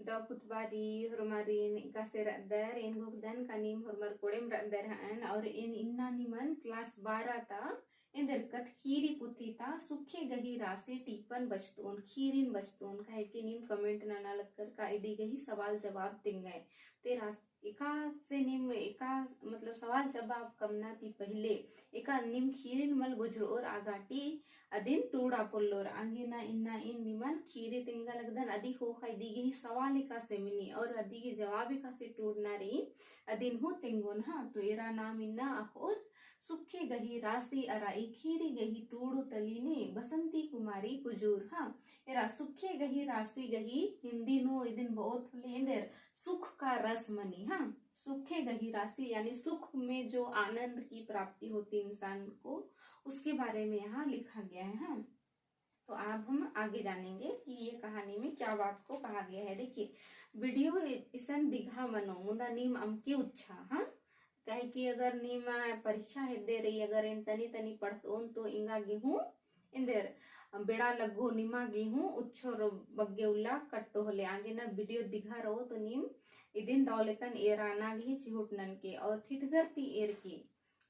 daw putbari hormarin kasir dar in gugdan kanim hormar kodem dar han और इन इन्ना निमन class 12 ता इन दरकत खीरी पुथी ता सुखे गही राशि टिप्पण बचतोन खीरिन बचतोन कहे के निम कमेंट ना लगकर का इदी गही सवाल जवाब देंगे तेरा एका से निम एका मतलब सवाल जवाब कमना ती पहले एका निम खीरिन मल गुजरो और आगाटी अदिन टूड़ा पोल्लोर आंगिना इन्ना इन निमन खीरी तिंगा लगदन अदी हो खाई दी गही सवाल एका से मिनी और अदी के जवाब एका से टूड़ना रही अदिन हो तिंगोन हाँ तो एरा नाम इन्ना अखोद सुखे गही राशि अराई खीरी गही टूड़ो तलीने बसंती कुमारी कुजूर हाँ एरा सुखे गही राशि गही हिंदी नो इदिन बहुत लेंदर सुख का रस मनी हाँ सुखे गही राशि यानी सुख में जो आनंद की प्राप्ति होती इंसान को उसके बारे में यहाँ लिखा गया है हाँ। तो अब हम आगे जानेंगे कि ये कहानी में क्या बात को कहा गया है। देखिए वीडियो इसन दिघा मनो मुंदा नीम अमकी उच्छा हाँ कहे कि अगर नीम परीक्षा है दे रही अगर इन तनी तनी पढ़तोन तो इंगा गेहूं इंदर बेड़ा लगो निमा गेहूं उच्छोर बग्गे उल्ला कट्टो होले आगे ना वीडियो दिखा रहो तो नीम इदिन दौलेकन एरा नागी चिहुटनन के और थितगरती एर की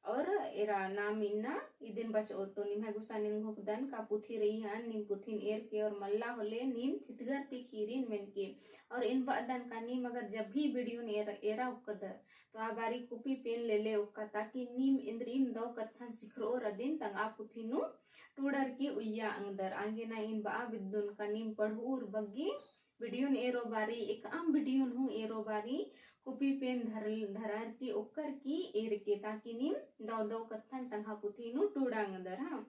और एरा नाम इन्ना इदिन बचो तो निम गुस्सा निम घुकदन का पुथी रही हन निम पुथिन एर के और मल्ला होले नीम थितगरती खीरिन मेन के और इन बदन का नीम अगर जब भी वीडियो एरा उकदर तो आ बारी कुपी पेन ले ले उक्का ताकि नीम इंद्रीम दो कथन सिखरो रदिन तंग आ पुथिनु टूडर की उయ్యా अंदर आगे ना इन बा विद्युन का नीम पढ़ूर बग्गी वीडियो एरो बारी एक आम वीडियो हूँ एरो बारी कुपी पेन धरार की ओकर की एर के ताकि नीम दो दो कथन तंगा पुथी नु टूडा अंदर हाँ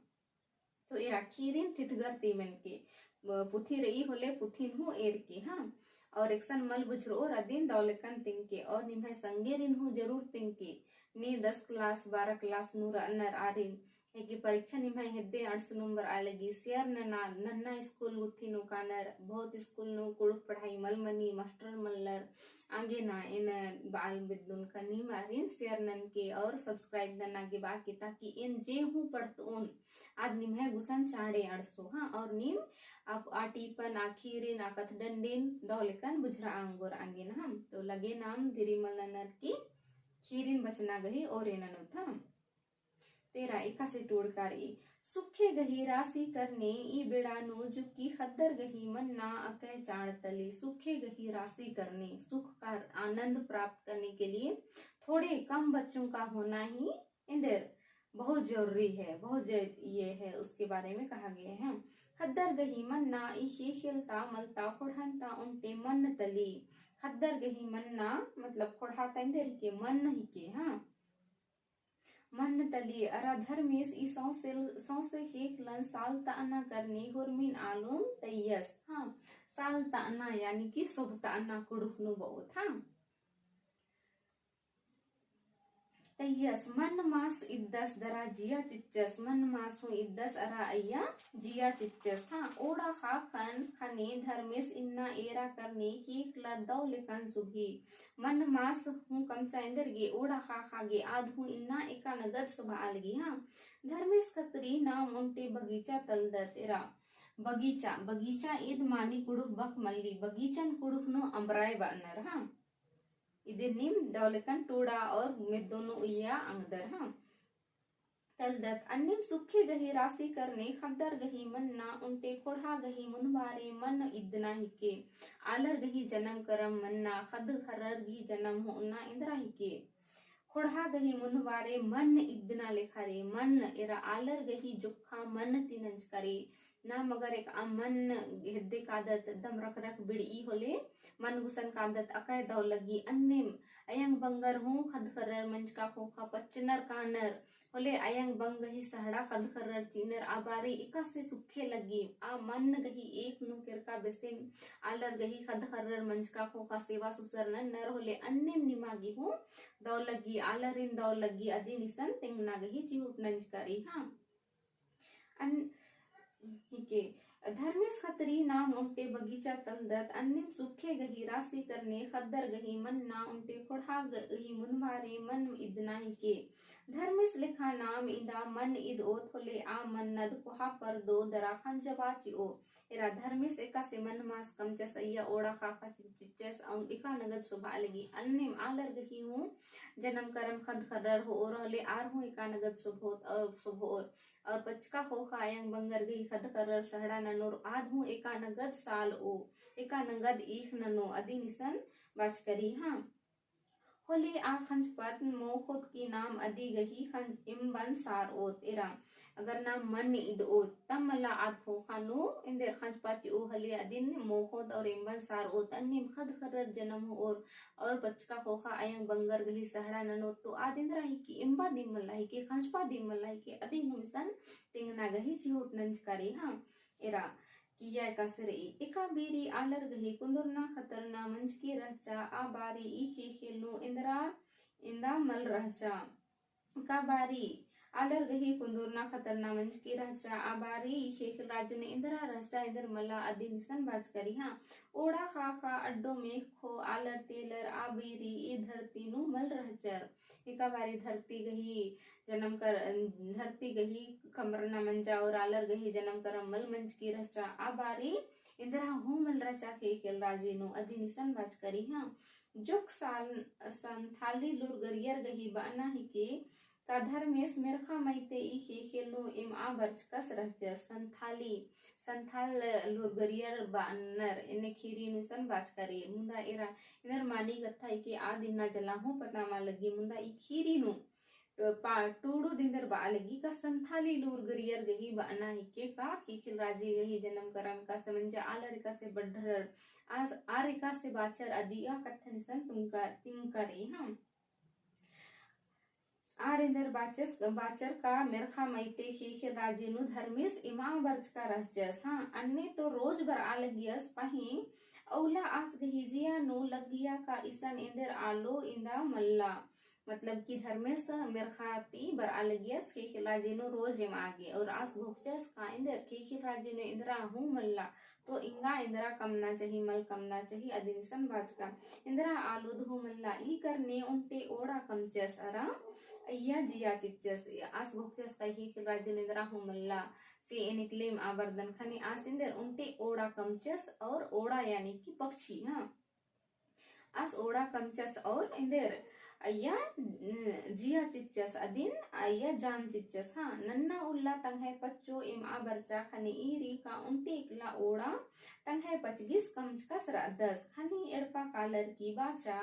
तो एरा खीरिन थितगरती मन के पुथी रही होले पुथी हूँ एर के हाँ और एक्सन मल बुझरो रदिन दौलेकन तिंके और निम्हे संगेरिन हूँ जरूर तिंके नी 10 क्लास 12 क्लास नूर अन्नर आरिन है कि परीक्षा निम्हे हेदे 800 नंबर आलेगी शेयर नन्ना स्कूल गुठी नु कानर बहुत स्कूल नु कुड़ुक पढ़ाई मलमनी मास्टर मल्लर आगे ना इन बाल विद्युन का नीम आरिन शेयर नन के और सब्सक्राइब दना के बाकी ताकि इन जे हूँ पढ़तोन आज निम्हे गुसन चाड़े 800 हाँ और नीम आप आटीपन आखिरिन आकथ डंडिन दौलेकन बुझरा आंगोर आगे ना हम तो लगे नाम दिरिमल ननर की खीरिन बचना गही और एननु था तेरा एका से टोड़कारी सुखे गही राशि करने ई बेड़ानो जुकी खद्दर गही मन ना अकह चाण तले सुखे गही राशि करने सुख का आनंद प्राप्त करने के लिए थोड़े कम बच्चों का होना ही इंदर बहुत जरूरी है बहुत ये है उसके बारे में कहा गया है। खद्दर गही मन ना ई खेलता मलता खोड़हनता उनटे मन तली खद्दर गही मन ना मतलब खोड़हाता इंदर के मन ही के हाँ मन तली अरा धर्मेश ई सौसे हेक लन साल ताना करने गुरमिन आलून तैयस हाँ साल ताना यानी कि शुभ ताना कुड़ुकनु बहुत हाँ तैयस मन मास इद्दस दरा जिया चिच्चस मन मासु इद्दस अरा अय्या जिया चिच्चस हाँ ओड़ा खा खन खने धर्मेश इन्ना एरा करने हेक ला दौलेकन सुभी मन मास हूँ कम चाइंदर गे ओड़ा खा गे आध हूँ इन्ना एका नगद सुबह आलगी हाँ धर्मेश कतरी ना मुंटे बगीचा तलदर तेरा बगीचा बगीचा ईद मानी कुड़ुक बक मल्ली बगीचन कुड़ुक नो अम्बराय बानर हाँ इधर निम दौलेकन टूड़ा और में दोनों उయ్యా अंगदर हाँ तलदत अन्यम सुखे गही राशि करने खद्दर गही मन ना उनटे खोड़ा गही मुनबारे मन इदना ही के आलर गही जन्म करम मन ना खद खरर गही जन्म हो ना इंद्रा ही के खोड़ा गही मुनबारे मन इदना लेखा रे मन एरा आलर गही जुखा मन तिनंज करे ना मगर एक मन हिद्दे कादत दम रख रख बिड़ी होले मन गुसन कादत अकय दौ लगी अन्यम अयंग बंगर हूँ खद खर्रर मंच का खोखा पच्चनर कानर होले अयंग बंग ही सहड़ा खद खर्रर चीनर आबारे इका से सुखे लगी आ मन गही एक नु किरका बेसे आलर गही खद खर्रर मंच का खोखा सेवा सुसर नर होले अन्यम निमागी हूँ दौ लगी आलरिन दौ लगी अदी निसन तिंगना गही चिहुट नंज करी हाँ के धर्मेश खतरी नाम उनटे बगीचा तलदत अन्य सुखे गही राशि करने खद्दर गही मन ना उनटे खोड़ा गही मुनवारे मन इदना ही के धर्मेश लिखा नाम इंदा मन इद ओ थोले आ मन नद कुहा पर दो दरा खंजबाची ओ इरा धर्मेश एका से मन मास कम चस अय्या ओड़ा खाखा चिचस औ इका नगद सुभा लगी अन्निम आलर गही हूँ जन्म करम खद खदर हो और हले आर हूँ एका नगद सुभोर और पचका हो खायंग बंगर गई खद करर सहड़ा ननोर आध हूँ एका नगद साल ओ एका नगद ईख ननो अदी निसन बाच करी हाँ होली आ खंज पत मोखोत की नाम अदी गही खंज इम्बन सार ओत इरा अगर नाम मन इद ओत तम मला आद खो खानो इंदर खंज पाची ओ हली अदिन मोखोत और इम्बन सार ओत अन्निम खद खरर जन्म हो और बचका खोखा अयंग बंगर गही सहड़ा ननो तो आदिंद्रा ही की इम्बा दिमला ही के खंज पा दिमला ही के अदिन मिसन तिंगना गही चिहोट नंज करी हाँ इरा किया कसरे इका बीरी आलर गही कुंदुरना खतरना मंच की रहचा आ बारी ई के खेलनु इंदा मल रहचा का बारी आलर गही कुंदुरना खतरना मंच की रहचा आ बारी ई के खेल राजू ने इंदरा रहचा इंदर मला अदी निसन बाज करी हाँ ओड़ा खा अड्डो में खो आलर तेलर आ बीरी ई धरती नु मल रहचर इका बारी धरती गही जन्म कर धरती गही कमरना मंजा और आलर गही जन्म कर मल मंच की रचा आ बारी इंदिरा हूँ मल रचा खेल राजे नु अधि निसन बाज करी हाँ जुक साल संथाली लुर गरियर गही बाना ही के का धर्मेश मेरखा मैते ई खेल नु इम आ बरचकस रच संथाल लुर गरियर बानर इने खीरी नु सन बाज करी मुंदा इरा इनर मानी कथा के आ दिना जला हूँ पता मा लगी मुंदा ई खीरी नु टूडू दिंदर बालगी का संथाली लूर गरियर गही बाना ही के का खिल राजी गही जन्म करम का समंजा आलरिका से बढ़र आरिका से बाचर अदिया कथन सन तुम करे हाँ आरेंदर बाचर का मेरखा मैते खिल राजी नु धर्मेश इमा बर्ज का रहजस हाँ अन्ने तो रोज बर आलगियस पही औला आस गही जिया नु लगिया का इसन इंदर आलो इंदा मल्ला मतलब कि धर्मेश मेरखाती बर आलगियस के खिलाजेनो रोज एम आगे और आस घोचस का इंदर के खिलाजेनो इंदरा हूँ मल्ला तो इंगा इंदरा कमना चाहिए मल कमना चाहिए अदिनसन बाज का इंदरा आलूद हूँ मल्ला ई करने उनटे ओड़ा कमचस अरा अय्या जिया चिच्चस आस घोचस का के खिलाजेनो इंदरा हूँ मल्ला से निकलेम आवर्दन खने आस इंदर उनटे ओड़ा कमचस और ओड़ा यानी कि पक्षी हाँ आस ओड़ा कमचस और इंदर अय्या जिया चिच्चस अदिन अय्या जान चिच्चस हाँ नन्ना उल्ला तंगे पच्चो इम आ बरचा खने ईरी का उनटे इकला ओड़ा तंगे पचगिस कमचकस रदस खने एड़पा कालर की बाचा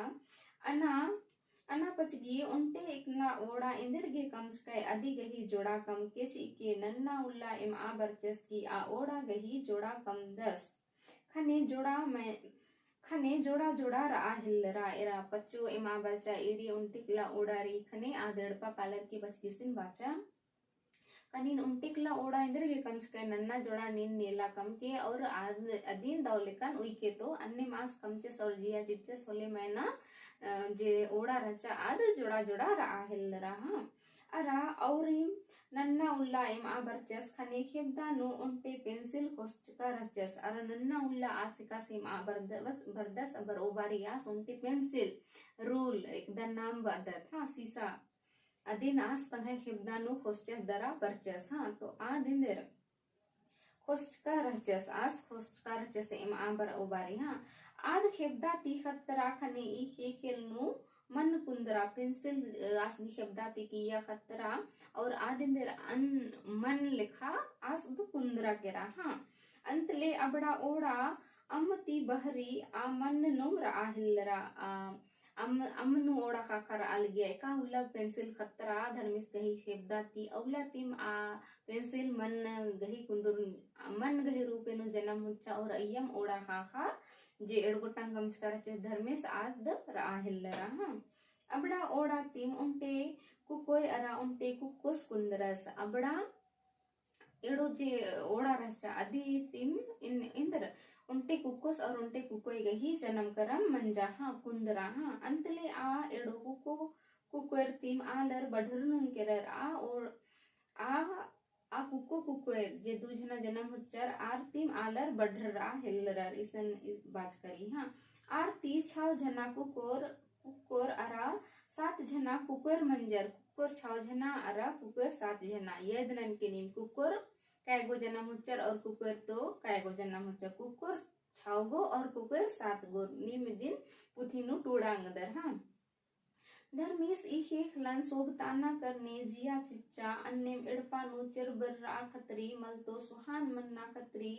अना पचगी उनटे इकला ओड़ा इंदर गे कमचके अदि गही जोड़ा कम केची के नन्ना उल्ला इम आ बरचस की आ ओड़ा गही जोड़ा कम 10 खने जोड़ा जोड़ा रा हिल्लरा एरा पच्चो इमा बचा एरी उनटिकला ओडारी खने आदड़पा कालर की बचकिसिन बाचा कनीन उनटिकला ओड़ा इंदर के कमच के नन्ना जोड़ा नीन नीला कम के और अदीन दौलेकन उई के तो अन्य मास कमचेस और जिया चिच्चेस होले मैना जे ओड़ा रचा आद जोड़ा जोड़ा रा हिल्लरा हाँ अरा और नन्ना उल्ला इम आ बरचस खने खेबदा नो उनटे पेंसिल कोस्टका रचस अरा नन्ना उल्ला आसिका सिम आ बरदस अबर ओबारियास उनटे पेंसिल रूल एकदम नाम बदत हाँ सीसा अदिन आस तंगे खेबदा नो कोस्टस दरा बरचस हाँ तो आ दिंदर कोस्टका रचस आस कोस्टका रचस इम आ बर ओबारी हाँ आद खेबदा तीखतरा खने ई खेल नो मन कुंदरा पेंसिल आसगी शब्दाती की या खतरा और आदिंदर अन मन लिखा आस दु कुंदरा केरा हाँ अंतले अबड़ा ओड़ा अमती बहरी आ मन नुमरा आहिलरा अमनु ओड़ा खाखर आल गया का उल्ला पेंसिल खतरा धर्मिस गही शब्दाती औला तिम आ पेंसिल मन गही कुंदुर मन गही रूपेनु जन्म हुच्चा और अय्यम ओड़ा खाखा जे एड़गोटांग गमचकार धर्मेश आद राहिल्लरा हाँ अबड़ा ओड़ा तिम उनटे कुकोय अरा उनटे कुकोस कुंदरस अबड़ा एड़ो जे ओड़ा रचा अदी तिम इंदर उनटे कुकोस और उनटे कुकोय गही जन्म करम मंजा हाँ कुंदरा हाँ अंतले आ एड़ो कुकोर तिम आलर बढ़रुन केरर आ कुकोर जे दूजना जन्म हुच्चर आर तिम आलर बढ़रा हिल्लरर इसन बात करी हाँ आर 36 जना कुकोर अरा 7 जना कुकोर मंजर कुकुर 6 जना अरा कुकुर 7 जना ये दनन के नीम कुकुर कायगो जना मुच्चर और कुकुर तो कायगो जना मुच्चर कुकुर 6 गो और कुकुर 7 गो नीम दिन पुथिनु टूडांग दर हाँ धर्मीस इहे लन सोबताना करने जिया चिच्चा अन्नेम इड़पानु चिरबर्रा खत्री मलतो सुहान मन्ना खत्री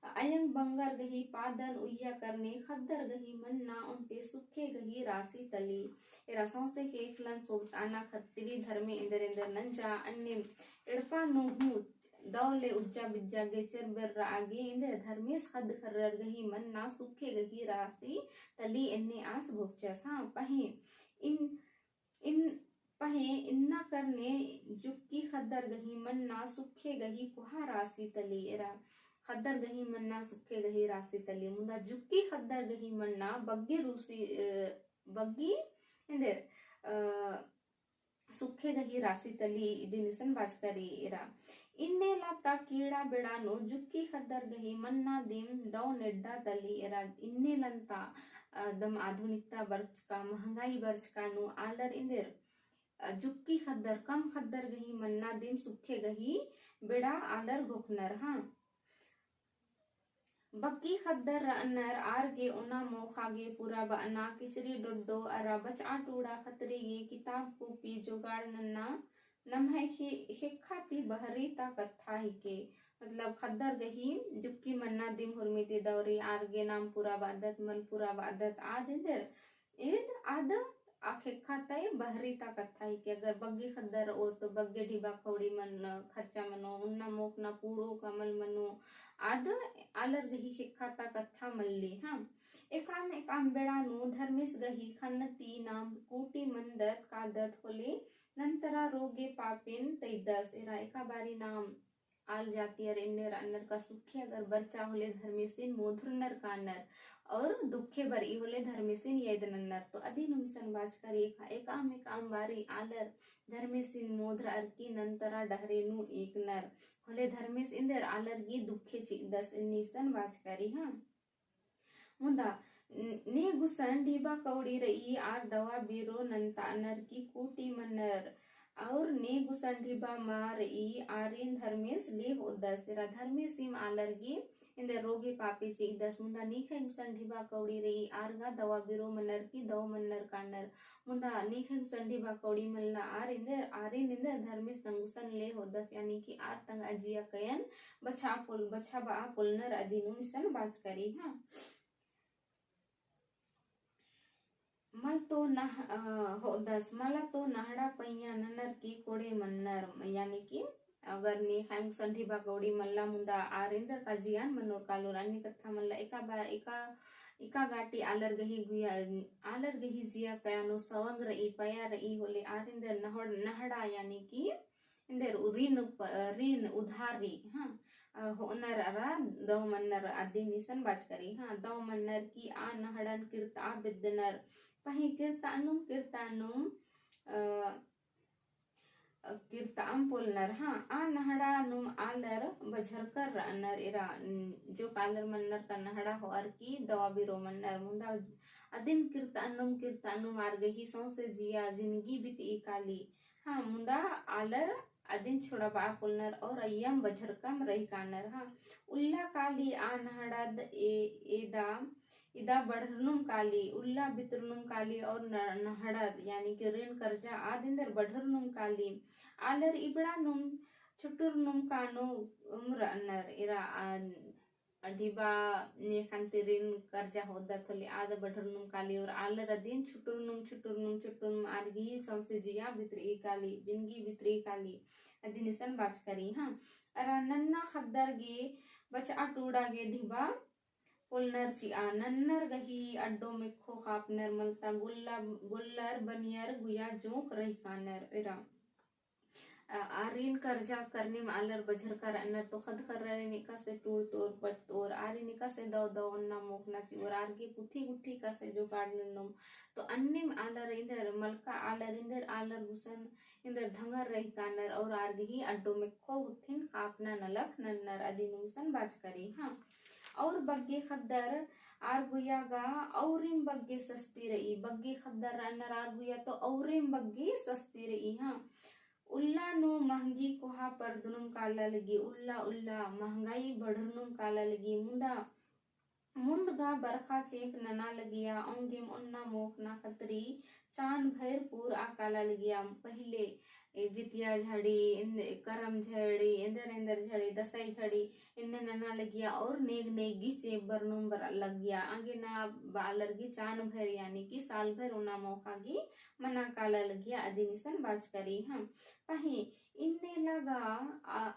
अयंग बंगर गही पादन उయ్య करने खद्दर गही मन्ना उनते सुखे गही राशि तली रसों से केखलन सोबताना खत्री धर्मे इंदर इंदर नंजा अन्नेम इड़पानु हूँ दौले उज्जा बिज्जा गे चिरबर्रा आगे इंदर धर्मेस खद खर्रर गही मन्ना सुखे गही राशि तली इन्ने आस भोगचस हाँ पहे इन पहे इन्ना करने जुक्की खद्दर गही मन्ना सुखे गही कुहा राशि तली एरा खद्दर गही मन्ना सुखे गही राशि तली मुंदा जुक्की खद्दर गही मन्ना बग्गी रूसी बग्गी इंदर सुखे गही राशि तली इदिनिसन बाजकरी एरा इन्ने लाता कीड़ा बेड़ानो जुक्की खद्दर गही मन्ना दिम दौ नेड्डा तली एरा इन्ने लंता दम आधुनिकता वर्ष का महंगाई वर्ष का नु आलर इंदर जुक्की खद्दर कम खद्दर गही मन्ना दिन सुखे गही बेड़ा आलर घोखनर हाँ बक्की खद्दर रनर आर गे उना मोखागे पूरा बना किचरी डोडो अरा बचा टूड़ा खतरी गे किताब कॉपी जुगाड़ नन्ना नम है खाती बहरी ता कथा ही के मतलब खद्दर गही जुक्की मन्ना दिम हुरमिति दौरी आर गे नाम पूरा बादत मल पूरा बादत आद इंदर ईद आद आखे खाताई बहरी ता कथा ही के अगर बग्गे खद्दर और तो बग्गे ढिबा खौड़ी मन खर्चा मनो उन्ना मोक ना पूरो कमल मनो आद आलर गही खाता कथा मल्ली हाँ एकाम बेड़ानु धर्मिस गही खन्नती नाम कूटी मंदत कादत होले नंतरा रोगे पापिन तैदस एरा एका बारी नाम आल जाती है इन्नर अन्नर का सुखे अगर बर्चा होले धर्मेसिन मोधुरनर कानर और दुखे बरी होले धर्मेसिन येदनन्नर तो अधि नुमिसन बाजकर एकाम बारी आलर धर्मेसिन मोधर अर्की नंतरा डहरेनु एक नर होले धर्मेस इंदर आलर गी दुखे चिदस निसन बाजकरी हाँ मुंदा ने गुसन ढीबा कौड़ी रही आर दवा बीरो नंता नर की कूटी मनर और ने गुसन ढीबा मार ई आरिन धर्मेस ले हो दस तेरा धर्मेस इम आलर गी इंदर रोगे पापी ची दस मुंदा नीखे गुसन ढीबा कौड़ी रही आरगा दवा बीरो मनर की दव मनर कानर मुंदा नीखे गुसन ढीबा कौड़ी मल्ला आर इंदर आरिन इंदर धर्मेस तंगुसन ले हो दस यानी कि आर तंग अजिया कयन बछा बा पुलनर अधीनु मिसन बाज करी हाँ मल तो हो दस मला तो नहड़ा पैया ननर की कोड़े मन्नर यानी कि अगर ने हम संठी बाकौड़ी मल्ला मुंदा आरेंदर का जियान मनोर कालोर अन्य कथा मल्ला एका गाटी आलर गही जिया कयानो सवंग रही पया रही होले आरेंदर नहड़ा यानी कि इंदर ऋण उधारी हाँ होनर अरा दव मन्नर आदि निसन बाज करी हाँ दव मन्नर की आ नहड़न कीर्ता बिदनर पही कीर्तानुम कीर्ताम पोलनर हाँ आ नहड़ा नुम आलर बझरकर रनर इरा जो कालर मन्नर का नहड़ा हो अर की दवा बिरो मन्नर मुंदा अदिन कीर्तानुम आर गही सौ से जिया जिंदगी बीती काली हाँ मुंदा आलर अदिन छोड़ा बा पोलनर और अय्यम बझरकम रही कानर हाँ उल्ला काली आ नहड़द एदा इदा बढ़रनुम काली उल्ला बितरनुम काली और नहड़द यानी कि ऋण कर्जा आदिंदर बढ़रनुम काली आलर इबड़ानुम छुटुरनुम कानो उम्र अन्नर इरा अडिबा ने खानते ऋण कर्जा होदा थले आद बढ़रनुम काली और आलर अदिन छुटुरनुम आरगी सौसे जिया बितरी काली जिंदगी बितरी काली अदिन सन बात करी हाँ अरा नन्ना खद्दर गे बचा टूड़ा गे ढिबा पुलनर ची आ नन्नर गही अड्डो में खो खापनर मलता गुल्लर बनियर गुया जोक रही कानर इरा आरिन कर्जा करने में आलर बजर कर अन्नर तो खद कर रहे निका से टूर तोर पट तोर आरी निका से दो अन्ना मोकना ची और आरगे पुथी गुठी का से जो काटने नुम तो अन्ने में आलर इंदर मलका आलर इंदर आलर गुसन इंदर धंगर रही कानर और आरगे ही अड्डो में खो उठिन खापना नलख नन्नर अदिनुसन बाज करी हाँ और बग्गे खद्दर आर्गुयागा औरिम बग्गे सस्ती रही बग्गे खद्दर अन्नर आर्गुया तो औरिम बग्गे सस्ती रही हाँ उल्ला नु महंगी कोहा पर दुनुम काला लगी उल्ला उल्ला महंगाई बढ़नुम काला लगी मुंदगा बरखा चेक नना लगिया ओंगेम उन्ना मोख ना खतरी चांद भैर पूर आ काला लगिया पहले जितिया झड़ी करम झड़ी इंदर इंदर झड़ी दसई झड़ी इन्ने नना लगिया और नेग नेगी चेक बरनुम बर लग गया आगे ना बालरगी चांद भर यानी कि साल भर उना मोखागी मना काला लगिया अदिनिसन बाज करी हम पही इन्ने लगा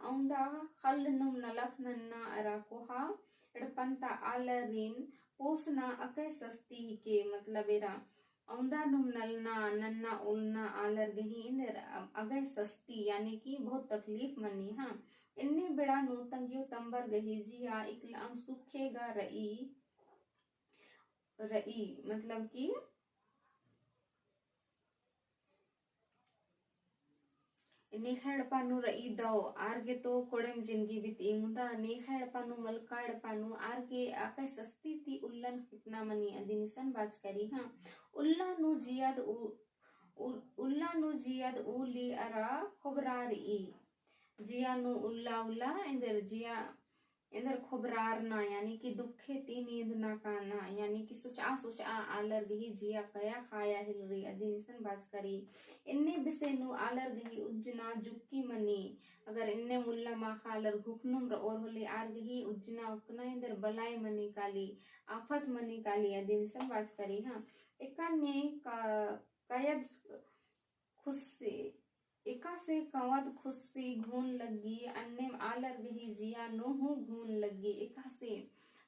औंदा खल नुम नलख नन्ना अराकोहा एडपंता आलरिन पोसना अकै सस्ती के मतलब एरा औंदा नुम नलना नन्ना उलना आलर गही इंदर अगै सस्ती यानी कि बहुत तकलीफ मनी हाँ इन्ने बेड़ा नु तंगियो तंबर गही जिया इकलाम सुखेगा रई रई मतलब कि नेखाडपानु रई दो आर्गे तो कोडेम जिंदगी बीती मुदा नेखाडपानु मलकाडपानु आर्गे आकै सस्ती ती उल्लन कितना मनी अदिनिसन बाज करी हाँ उल्लानु जियाद उली अरा खुबरारी जियानु उल्ला उल्ला इंदर खुबरारना यानी कि दुखे ती नींद ना काना यानी कि सुचा आलर गही जिया कया खाया हिलरी अदिनिसन बाज करी इन्ने बिसेनु आलर गही उज्जना जुक्की मनी अगर इन्ने मुल्ला मा खालर घुखनुम और होले आर गही उज्जना उकना इंदर बलाई मनी काली आफत मनी काली अदिनिसन बाज करी हाँ एकाने कयद खुशी एका से कवद खुशी घून लगी अन्ने आलर गही जिया नोहू घून लगी एका से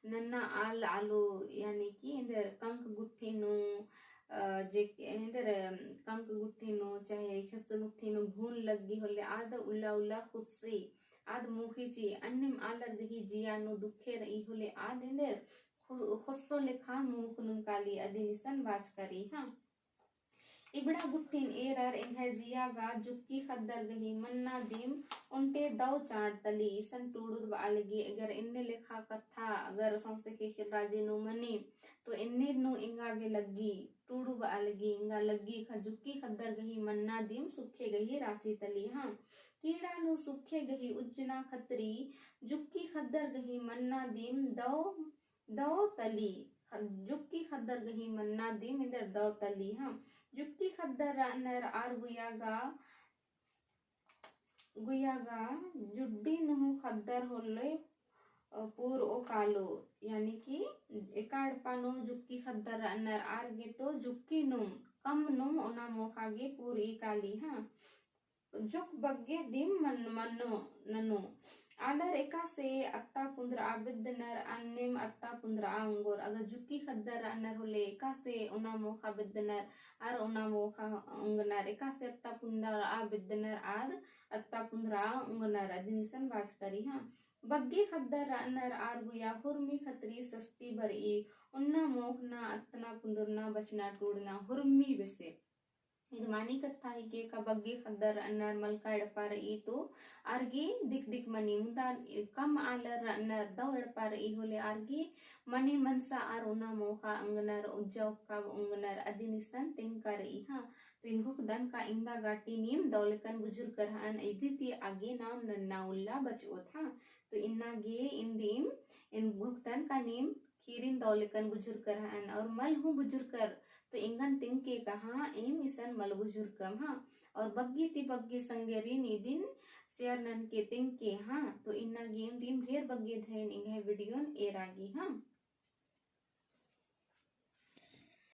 नन्ना आल आलो यानी कि इंदर कंक गुट्ठी नो जे इंदर कंक गुट्ठी नो चाहे खस गुट्ठी नो घून लगी होले आद उल्ला उल्ला खुशी आद मुखी ची अन्ने आलर गही जिया नो दुखे रही होले आद इंदर खुस्सो लेखा मुख नुम काली अदिनिसन बाज करी हाँ इबड़ा गुट्टिन एरर इंघे जियागा जुक्की खद्दर गही मन्ना दिम उनटे दव चाट तली इसन टूडुद बालगी अगर इन्ने लेखा कथा अगर सौसे के खिलराजे नु मनी तो इन्ने नु इंगागे लगी टूडु बालगी इंगा लगी जुक्की खद्दर गही मन्ना दिम सुखे गही राची तली हाँ कीड़ा नु सुखे गही उज्जना खतरी जुक्की खद्दर गही मन्ना दिम दव तली जुक्की खद्दर गही मन्ना दिम इधर दव तली हाँ जुक्की खद्दर नर आर गुयागा जुड्डी नुहु खद्दर होले पूर ओ कालो यानी कि एकाडपानो जुक्की खद्दर नर आर गे तो जुक्की नुम कम नुम ओना मोखागे पूर ई काली हाँ जुक बग्गे दिम मनो ननो आलर एका से अत्ता पुंद्र आबिद नर अन्नेम अत्ता पुंद्र अंगोर अगर जुक्की खद्दर नर होले एका से उना मोखा बिद नर आर उना मोखा अंगनर एका से अत्ता पुंद्र आबिद नर आर अत्ता पुंद्र अंगनर अदिनिसन बाज करी हाँ बग्गे खद्दर नर आर गुया हुर्मी खतरी सस्ती बरई उन्ना मोखना अत्तना पुंदुरना बचना टूड़ना हुर्मी बेसे ಇದು ಮಾನಿ ಕತ್ತಾ ಹೀಗೆ ಕಬಗ್ಗೆ ಖದ್ದರ್ ಅನ್ನರ್ ಮಲ್ಕ ಎಡಪಾರ ಈತು ಆರ್ಗಿ ದಿಕ್ ದಿಕ್ ಮನಿ ಮುಂದ ಕಮ್ ಆಲರ್ ಅನ್ನರ್ ದವ್ ಎಡಪಾರ ಈ ಹೋಲೆ ಆರ್ಗಿ ಮನಿ ಮನ್ಸ ಆರ್ ಉನಾ मोखा अंगनर उज्जव का अंगनर अदिनिसन तिंकर इहा तो इनको दन का इंदा गाटी नीम दौलकन बुजुर्ग करहन इदिति आगे नाम नन्ना उल्ला बचो था तो इन्ना गे इंदीम इन भुगतन का नीम खीरिन दौलकन बुजुर्ग करहन और मल हूँ बुजुर्ग कर तो इंगन तिंग के कहा एम इसन मल बुजुर्ग कम हाँ और बग्गी ती बग्गी संगेरी निदिन शेयर नन के तिंग के हाँ तो इन्ना गेम दिन ढेर बग्गे धैन इंगे वीडियो एरागी हाँ।